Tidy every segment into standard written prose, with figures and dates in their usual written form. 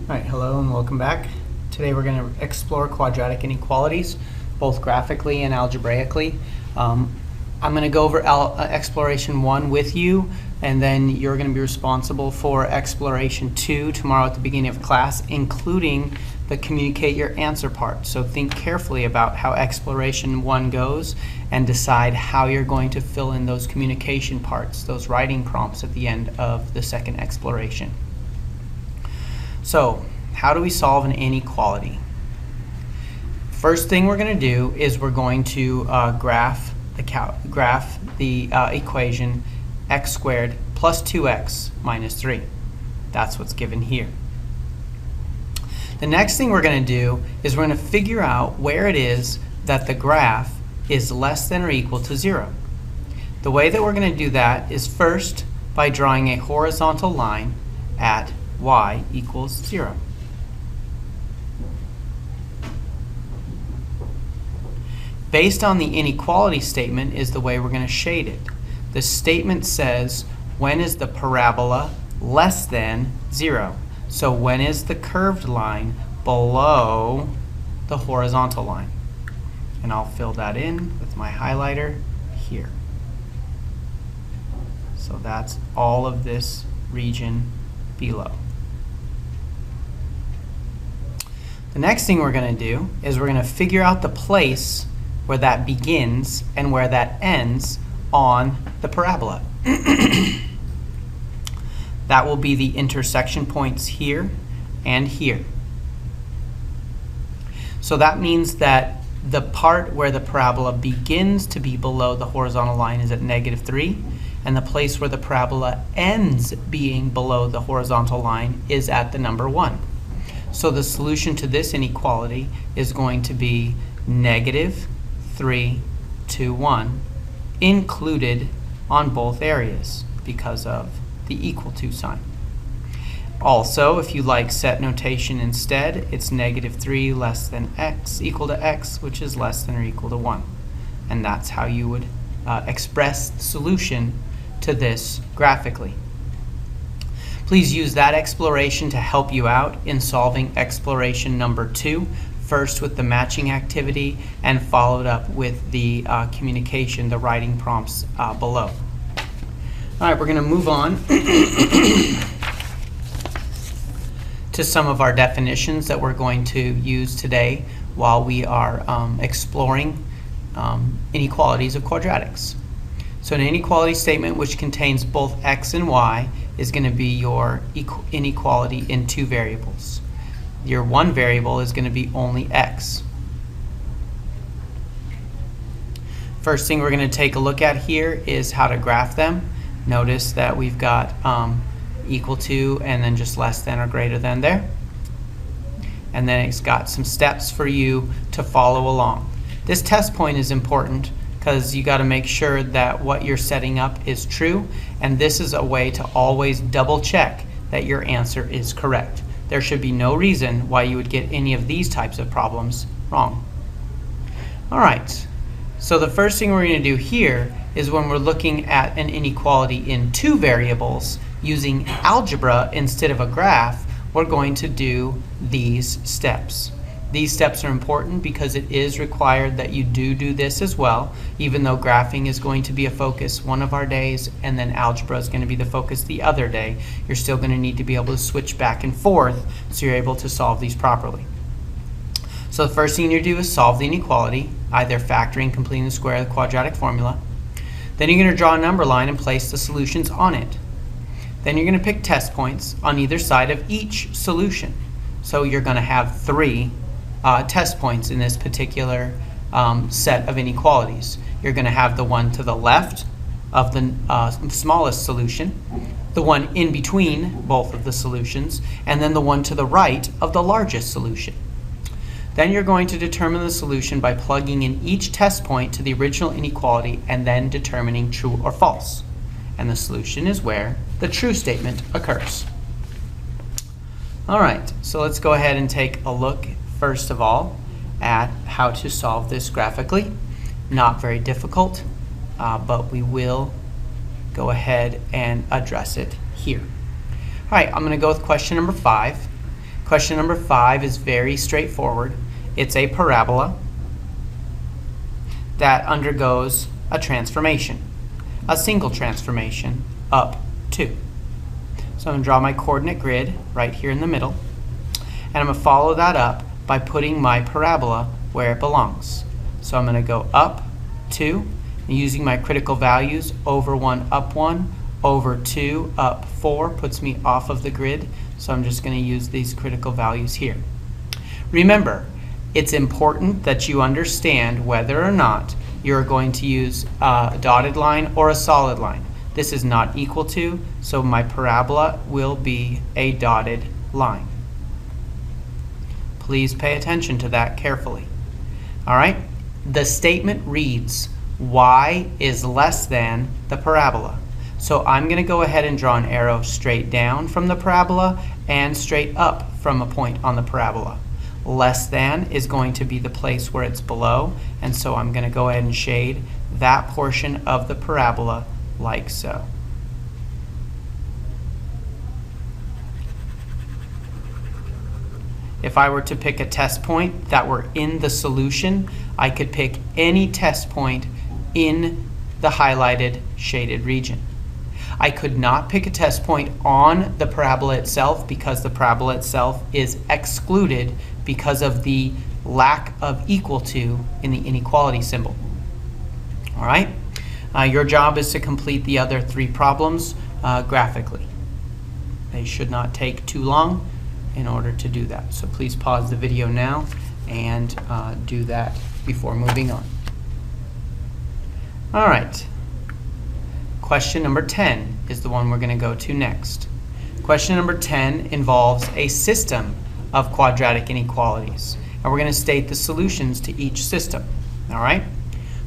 Alright, hello and welcome back. Today we're going to explore quadratic inequalities, both graphically and algebraically. I'm going to go over exploration 1 with you, and then you're going to be responsible for exploration 2 tomorrow at the beginning of class, including the communicate your answer part. So think carefully about how exploration 1 goes and decide how you're going to fill in those communication parts, those writing prompts at the end of the second exploration. So, how do we solve an inequality? First thing we're going to do is we're going to graph the equation x squared plus 2x minus 3. That's what's given here. The next thing we're going to do is we're going to figure out where it is that the graph is less than or equal to 0. The way that we're going to do that is first by drawing a horizontal line at y equals 0. Based on the inequality statement is the way we're going to shade it. The statement says, when is the parabola less than 0? So when is the curved line below the horizontal line? And I'll fill that in with my highlighter here. So that's all of this region below. The next thing we're going to do is we're going to figure out the place where that begins and where that ends on the parabola. That will be the intersection points here and here. So that means that the part where the parabola begins to be below the horizontal line is at -3, and the place where the parabola ends being below the horizontal line is at the number 1. So the solution to this inequality is going to be -3, 2, 1, included on both areas because of the equal to sign. Also, if you like set notation instead, it's -3 less than x equal to x, which is less than or equal to 1. And that's how you would express the solution to this graphically. Please use that exploration to help you out in solving exploration number 2, first with the matching activity and followed up with the communication, the writing prompts below. All right, we're going to move on to some of our definitions that we're going to use today while we are exploring inequalities of quadratics. So an inequality statement which contains both x and y is going to be your inequality in 2 variables. Your one variable is going to be only x. First thing we're going to take a look at here is how to graph them. Notice that we've got equal to and then just less than or greater than there. And then it's got some steps for you to follow along. This test point is important because you got to make sure that what you're setting up is true, and this is a way to always double check that your answer is correct. There should be no reason why you would get any of these types of problems wrong. All right, so the first thing we're going to do here is when we're looking at an inequality in 2 variables using algebra instead of a graph, we're going to do these steps. These steps are important because it is required that you do this as well, even though graphing is going to be a focus one of our days and then algebra is going to be the focus the other day. You're still going to need to be able to switch back and forth so you're able to solve these properly. So the first thing you do is solve the inequality, either factoring, completing the square of the quadratic formula. Then you're going to draw a number line and place the solutions on it. Then you're going to pick test points on either side of each solution. So you're going to have 3 test points in this particular set of inequalities. You're going to have the one to the left of the smallest solution, the one in between both of the solutions, and then the one to the right of the largest solution. Then you're going to determine the solution by plugging in each test point to the original inequality and then determining true or false. And the solution is where the true statement occurs. All right, so let's go ahead and take a look first of all at how to solve this graphically. Not very difficult, but we will go ahead and address it here. All right, I'm going to go with question number 5. Question number 5 is very straightforward. It's a parabola that undergoes a transformation, a single transformation, up 2. So I'm going to draw my coordinate grid right here in the middle, and I'm going to follow that up by putting my parabola where it belongs. So I'm going to go up 2, and using my critical values, over 1, up 1, over 2, up 4, puts me off of the grid. So I'm just going to use these critical values here. Remember, it's important that you understand whether or not you're going to use a dotted line or a solid line. This is not equal to, so my parabola will be a dotted line. Please pay attention to that carefully. All right, the statement reads, y is less than the parabola. So I'm going to go ahead and draw an arrow straight down from the parabola and straight up from a point on the parabola. Less than is going to be the place where it's below, and so I'm going to go ahead and shade that portion of the parabola like so. If I were to pick a test point that were in the solution, I could pick any test point in the highlighted shaded region. I could not pick a test point on the parabola itself because the parabola itself is excluded because of the lack of equal to in the inequality symbol. All right? Your job is to complete the other 3 problems graphically. They should not take too long in order to do that. So please pause the video now and do that before moving on. All right. Question number 10 is the one we're going to go to next. Question number 10 involves a system of quadratic inequalities, and we're going to state the solutions to each system. All right?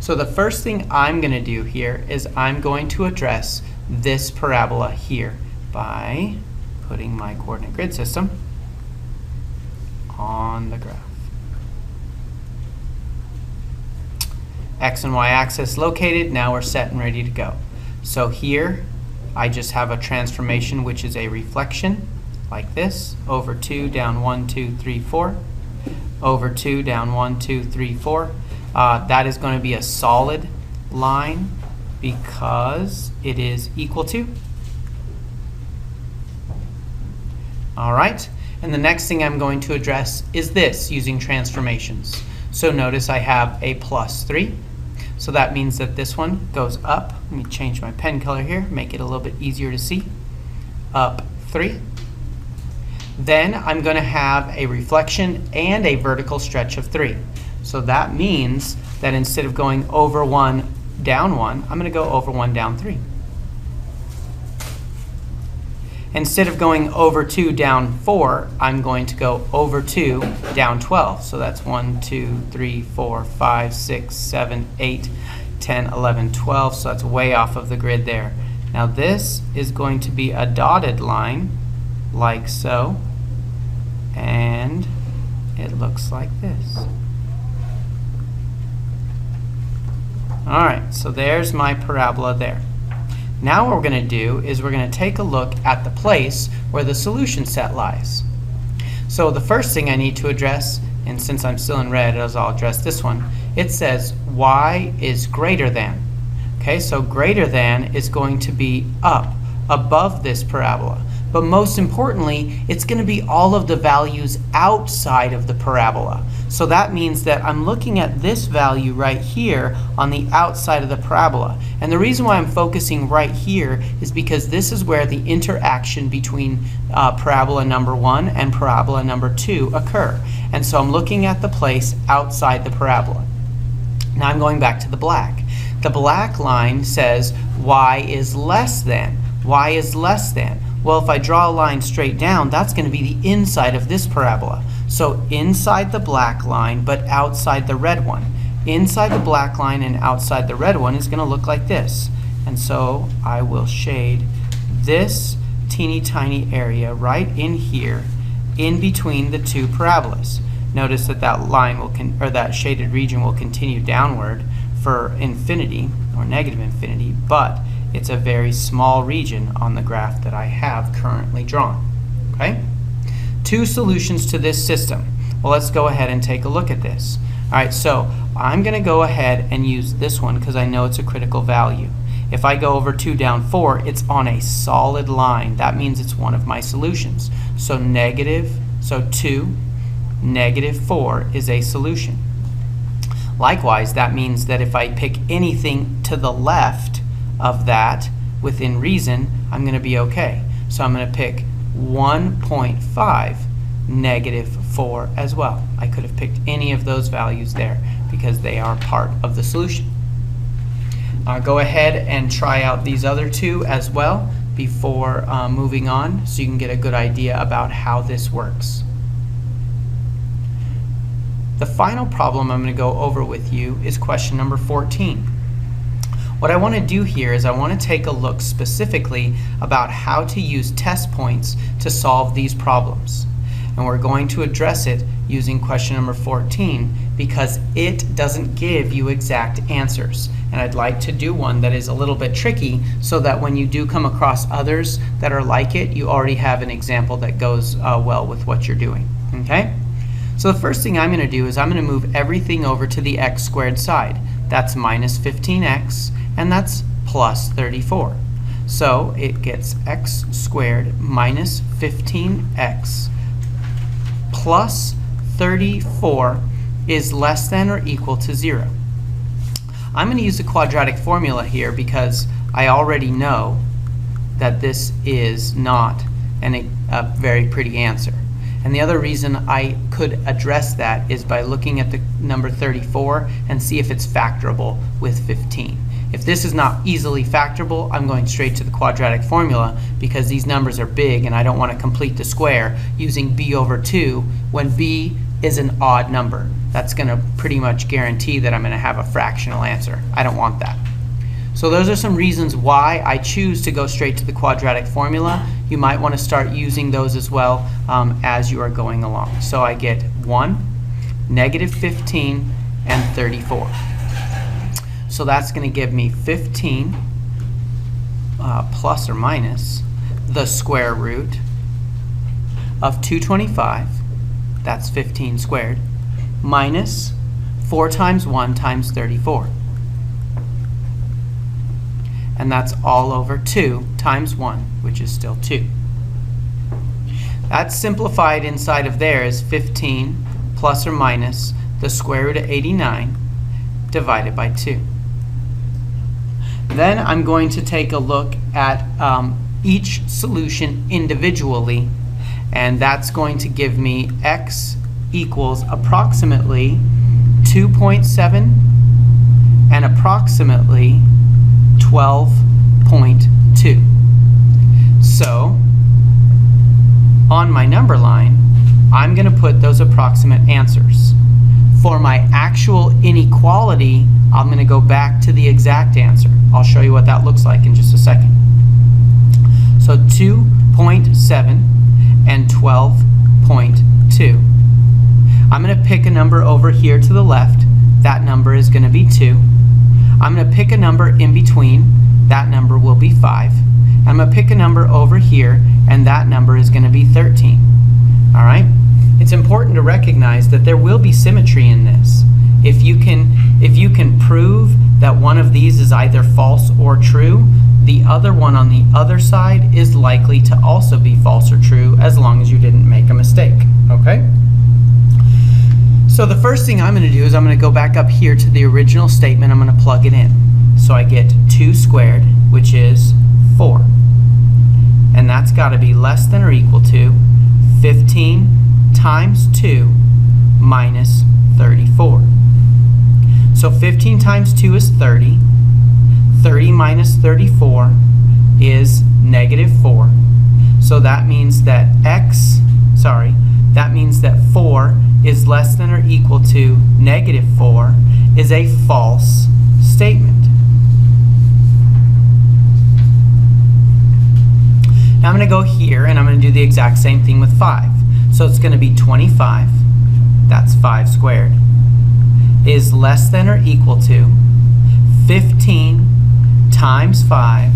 So the first thing I'm going to do here is I'm going to address this parabola here by putting my coordinate grid system on the graph. X and Y axis located. Now we're set and ready to go. So here I just have a transformation which is a reflection like this, over 2, down 1, 2, 3, 4, over 2, down 1, 2, 3, 4. That is going to be a solid line because it is equal to. All right, and the next thing I'm going to address is this using transformations. So notice I have a plus 3. So that means that this one goes up. Let me change my pen color here, make it a little bit easier to see. Up 3. Then I'm going to have a reflection and a vertical stretch of 3. So that means that instead of going over 1, down 1, I'm going to go over 1, down 3. Instead of going over 2, down 4, I'm going to go over 2, down 12. So that's 1, 2, 3, 4, 5, 6, 7, 8, 10, 11, 12. So that's way off of the grid there. Now this is going to be a dotted line like so, and it looks like this. All right, so there's my parabola there. Now what we're going to do is we're going to take a look at the place where the solution set lies. So the first thing I need to address, and since I'm still in red, I'll address this one. It says y is greater than. Okay, so greater than is going to be up, above this parabola. But most importantly, it's going to be all of the values outside of the parabola. So that means that I'm looking at this value right here on the outside of the parabola. And the reason why I'm focusing right here is because this is where the interaction between parabola number 1 and parabola number 2 occur. And so I'm looking at the place outside the parabola. Now I'm going back to the black. The black line says y is less than. Y is less than. Well, if I draw a line straight down, that's going to be the inside of this parabola. So inside the black line, but outside the red one. Inside the black line and outside the red one is going to look like this. And so I will shade this teeny tiny area right in here, in between the 2 parabolas. Notice that that line will that shaded region will continue downward for infinity or negative infinity, but it's a very small region on the graph that I have currently drawn. Okay? two solutions to this system. Well, let's go ahead and take a look at this. All right, so I'm going to go ahead and use this one because I know it's a critical value. If I go over 2 down 4, it's on a solid line. That means it's one of my solutions. So 2, -4 is a solution. Likewise, that means that if I pick anything to the left of that within reason, I'm going to be okay. So I'm going to pick 1.5 -4 as well. I could have picked any of those values there because they are part of the solution. Go ahead and try out these other two as well before moving on so you can get a good idea about how this works. The final problem I'm going to go over with you is question number 14. What I want to do here is I want to take a look specifically about how to use test points to solve these problems. And we're going to address it using question number 14 because it doesn't give you exact answers. And I'd like to do one that is a little bit tricky so that when you do come across others that are like it, you already have an example that goes well with what you're doing. Okay? So the first thing I'm going to do is I'm going to move everything over to the x squared side. That's minus 15x, and that's plus 34. So it gets x squared minus 15x plus 34 is less than or equal to 0. I'm going to use the quadratic formula here because I already know that this is not a very pretty answer. And the other reason I could address that is by looking at the number 34 and see if it's factorable with 15. If this is not easily factorable, I'm going straight to the quadratic formula because these numbers are big and I don't want to complete the square using b over 2 when b is an odd number. That's going to pretty much guarantee that I'm going to have a fractional answer. I don't want that. So those are some reasons why I choose to go straight to the quadratic formula. You might want to start using those as well as you are going along. So I get 1, -15, and 34. So that's going to give me 15 plus or minus the square root of 225, that's 15 squared, minus 4 times 1 times 34. And that's all over 2 times 1, which is still 2. That's simplified inside of there as 15 plus or minus the square root of 89 divided by 2. Then I'm going to take a look at each solution individually, and that's going to give me x equals approximately 2.7 and approximately 12.2. So on my number line, I'm going to put those approximate answers. For my actual inequality, I'm going to go back to the exact answer. I'll show you what that looks like in just a second. So 2.7 and 12.2. I'm going to pick a number over here to the left. That number is going to be 2. I'm going to pick a number in between. That number will be 5. I'm going to pick a number over here, and that number is going to be 13. All right? It's important to recognize that there will be symmetry in this. If you can prove that one of these is either false or true, the other one on the other side is likely to also be false or true as long as you didn't make a mistake. Okay? So the first thing I'm going to do is I'm going to go back up here to the original statement. I'm going to plug it in. So I get 2 squared, which is 4. And that's got to be less than or equal to 15 times 2 minus 34. So 15 times 2 is 30. 30 minus 34 is -4. So that means that that means that 4 is less than or equal to -4 is a false statement. Now I'm going to go here and I'm going to do the exact same thing with 5. So it's going to be 25, that's 5 squared, is less than or equal to 15 times 5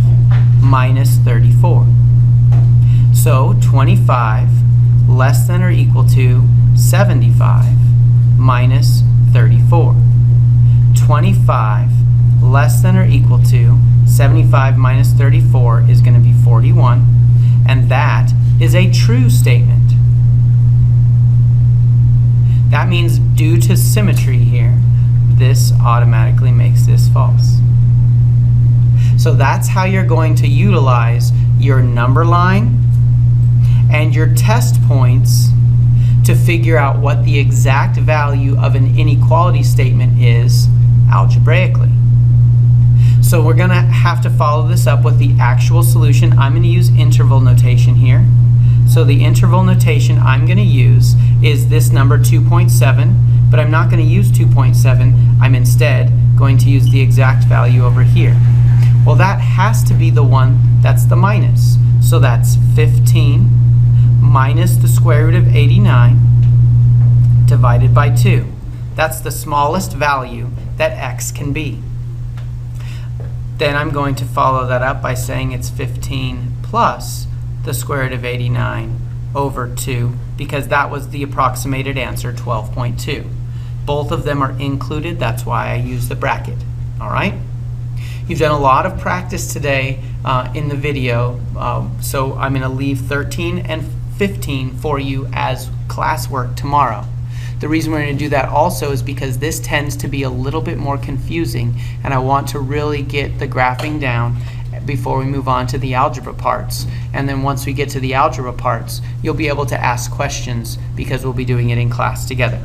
minus 34. So 25 less than or equal to 75 minus 34. 25 less than or equal to 75 minus 34 is going to be 41, and that is a true statement. That means due to symmetry here, this automatically makes this false. So that's how you're going to utilize your number line and your test points to figure out what the exact value of an inequality statement is algebraically. So we're going to have to follow this up with the actual solution. I'm going to use interval notation here. So the interval notation I'm going to use is this number 2.7, but I'm not going to use 2.7. I'm instead going to use the exact value over here. Well, that has to be the one that's the minus. So that's 15 minus the square root of 89 divided by 2. That's the smallest value that x can be. Then I'm going to follow that up by saying it's 15 plus the square root of 89 over 2, because that was the approximated answer, 12.2. Both of them are included. That's why I use the bracket. All right? You've done a lot of practice today in the video, so I'm going to leave 13 and 15 for you as classwork tomorrow. The reason we're going to do that also is because this tends to be a little bit more confusing, and I want to really get the graphing down before we move on to the algebra parts. And then once we get to the algebra parts, you'll be able to ask questions because we'll be doing it in class together.